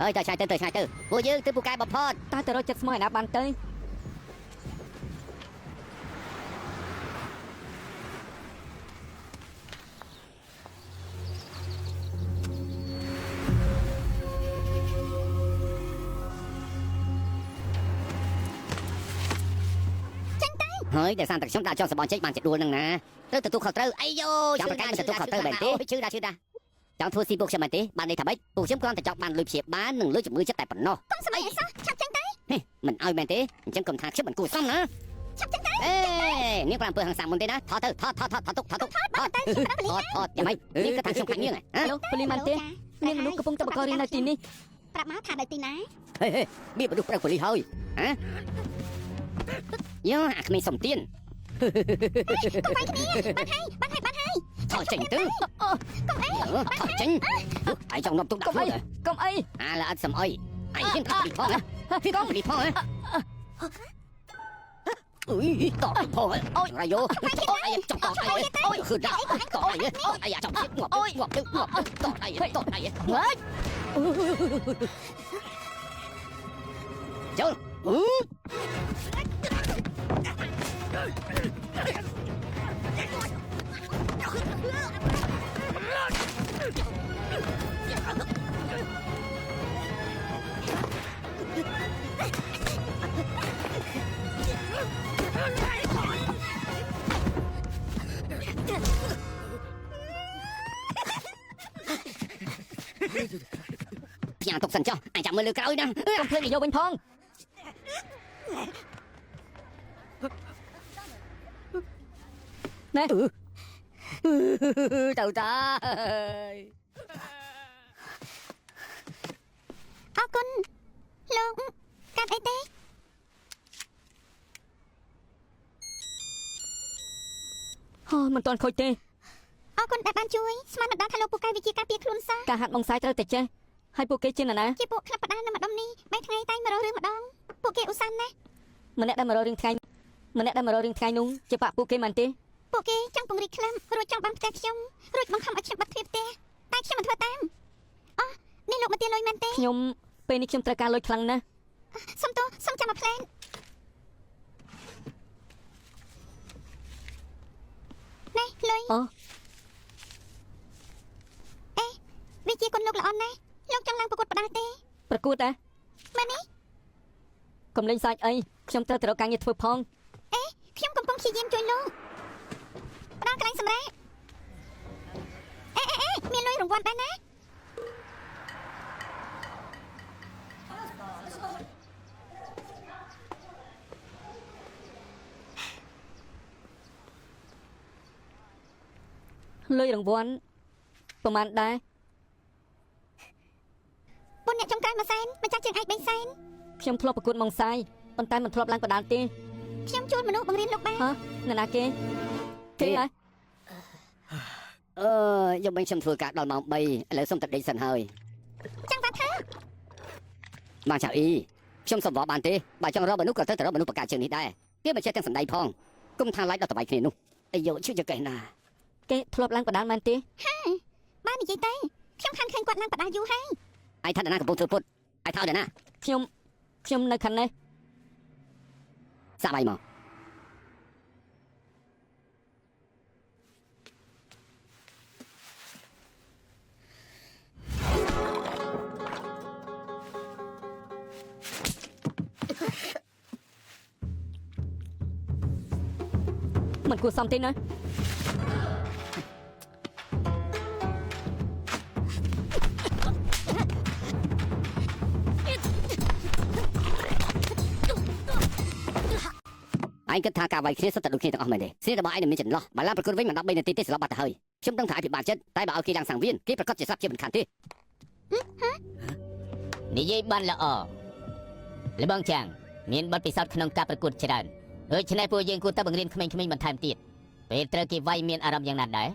ơi trời trai tư vô dương tư bù cai bọc phốt ta từ đó chật mỏi nã bàn tới hơi để sang tập chúng ta cho bọn chết bàn chết đua nằng nè tư từ tu khẩu tư ai vô chẳng phải cái mình tu khẩu tư bền tí chứ ra chẳng thua si buộc xem tí bạn đi thả bách buộc chiếm con thì chọc bạn lùi xịt bán đừng lưỡi chụp mưa chết tại phần no con sao vậy sao chọc chân tay mình ơi bền tí chẳng cầm thang trước mình cùi xong nữa chọc chân tay ê nếu làm bữa hàng sàng mình tên đó thọ tư thọ vậy mày nếu cái thằng xung quanh như này hả Poli man té nênมันนุกกระปงตะบกอรีนาทีนี้ ปรับม้าถ่ายในตีนะ biết mà đục ra của ly hơi hả nhớ hạt mình sòng tiền កុំឲ្យគ្នាបានហើយ thôi chỉnh tư កុំអី thôi chỉnh ai trong nông tung Cầm đạp ấy, rồi cầm ấy. à là ăn sầm ơi ai hiện thằng bị phong á phi con bị phong á ui tỏ bị phong á ôi ra vô ai chọc tỏ này ôi khử ra tỏ này ai chọc chết ngọt tỏ này chờ nhà tục sần cho ai chạm mưa lừa cao nè Con thuê người vô bên phong. Nè. Trời ta អរគុណលោកកាត់អីទេ មិនទាន់ខូចទេ អរគុណដែលបានជួយស្មានមិនដឹងថាលោកពូកែវិជាការពារខ្លួនសោះ ការហាត់បងសាយត្រូវតែចេះហើយពួកគេជាណា ជាពួកក្លឹបបដានៅម្ដុំនេះ3ថ្ងៃតែ100រឿងម្ដងពួកគេឧស្សាហ៍ណាស់ ម្នាក់ដែលមករករឿងថ្ងៃនោះជាបាក់ពួកគេមិនទេ ពួកគេចង់ពង្រីកក្លឹបរួចចង់បានផ្ទះខ្ញុំរួចបង្ខំឲ្យខ្ញុំបាត់ទ្វារផ្ទះតែខ្ញុំមិនធ្វើតាមអូនេះលោកមកទាលុយមែនទេ ខ្ញុំពេលនេះខ្ញុំត្រូវការលុយខ្លាំងណាស់ សុំទោសសុំចាំមកផ្លែននេះលុយ អូ អេវាជាគុណលោកល្អណាស់លោកចង់ឡើងប្រកួតបដាទេ ប្រកួតដែរ មែននេះ កុំលេងសាច់អីខ្ញុំត្រូវទៅរកការងារធ្វើផង អេខ្ញុំកំពុងព្យាយាមជួយលោកផ្ដល់កន្លែងសម្រាប់អេមានលុយរង្វាន់ដែរណា លុយរង្វាន់ប្រហែលដែរ ពុនអ្នកចុងក្រោយមួយសែនម្ចាស់ជើងឯក3សែន ខ្ញុំធ្លាប់ប្រកួតម៉ងសាយប៉ុន្តែមិនធ្លាប់ឡើងបដាលទេ ខ្ញុំជួលមនុស្សបង្រៀនលោកបាន ហ៎អ្នកណាគេគេណា យកមិញខ្ញុំធ្វើការដល់ម៉ោង3ឥឡូវសុំតែដេកសិនហើយ ចាំបាត់ថា បានចៅអ៊ីខ្ញុំសុំវល់បានទេបើចង់រកមនុស្សក៏ទៅរកមនុស្សបកាជើងនេះដែរគេមិនចេះទាំងសម្ដីផងគុំថាឡាយដល់តបៃគ្នានោះអាយយកជួយយកកេះណា គេធ្លាប់ឡើងបដាលមែនទេ បាននិយាយទៅខ្ញុំខានឃើញគាត់ឡើងបដាយូរហើយ ai thật là na cầm bông thưa phút ai thao để na ខ្ញុំនៅខាងនេះ xa bay mà mình cua xong tên nữa ឯងគិតថាការវាយគ្នាសុទ្ធតែដូចគ្នាទាំងអស់មែនទេស្រីរបស់ឯងនឹងមានចន្លោះបើឡើងប្រកួតវិញមិន13នាទីទេស្លាប់បាត់ទៅហើយខ្ញុំដឹងថាឯងពិបាកចិត្តតែបើឲ្យគេយ៉ាងសង្វៀនគេប្រកាសជាស្លាប់ជាមិនខានទេនិយាយបានល្អល្បងចាំងមានបទពិសោធន៍ក្នុងការប្រកួតច្រើនដូច្នេះពួកយើងគួរតែបង្រៀនក្មេងៗបន្ថែមទៀតពេលត្រូវគេវាយមានអារម្មណ៍យ៉ាងណាដែរ